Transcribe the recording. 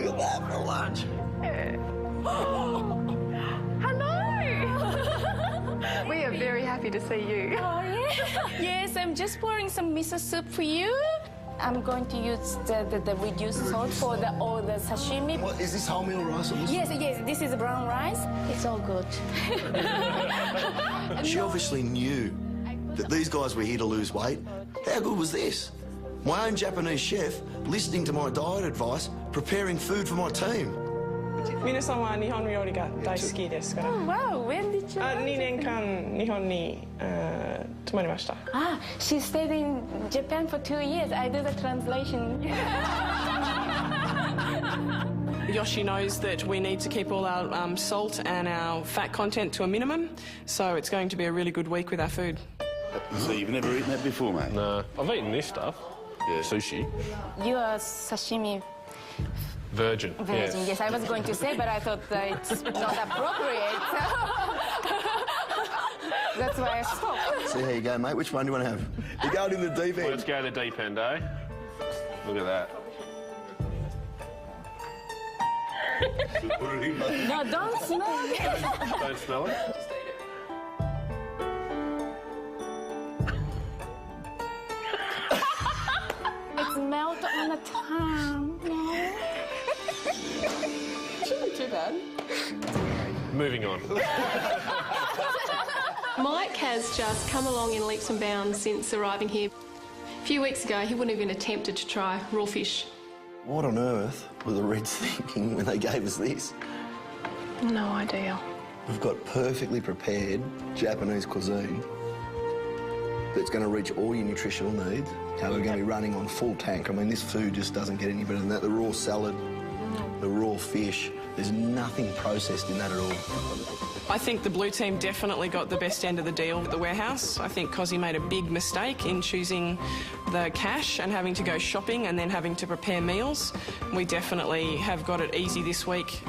Look at that for lunch. Hello! We are very happy to see you. Oh, yeah? Yes, I'm just pouring some miso soup for you. I'm going to use the reduced salt for all the sashimi. What, is this wholemeal rice or this? Yes, this is brown rice. It's all good. She obviously knew that these guys were here to lose weight. How good was this? My own Japanese chef listening to my diet advice, preparing food for my team. 皆さんは日本料理が大好きですから。 Oh, wow, when did you... 2年間日本に泊まりました。 Ah, she stayed in Japan for 2 years. I do the translation. Yoshi knows that we need to keep all our salt and our fat content to a minimum, so it's going to be a really good week with our food. So you've never eaten that before, mate? No. I've eaten this stuff. Yeah. Sushi. You are sashimi Virgin. virgin. Yes, I was going to say, but I thought that it's not appropriate. So that's why I stopped. See how you go, mate. Which one do you want to have? You're going in the deep end. Let's go to the deep end, eh? Look at that. No, don't smell it. Don't smell it? It's melt on the tongue. No. Shouldn't be too bad. Moving on. Mike has just come along in leaps and bounds since arriving here. A few weeks ago, he wouldn't have even attempted to try raw fish. What on earth were the Reds thinking when they gave us this? No idea. We've got perfectly prepared Japanese cuisine that's going to reach all your nutritional needs. We're going to be running on full tank. I mean, this food just doesn't get any better than that. The raw salad, the raw fish, there's nothing processed in that at all. I think the blue team definitely got the best end of the deal at the warehouse. I think Cozzy made a big mistake in choosing the cash and having to go shopping and then having to prepare meals. We definitely have got it easy this week.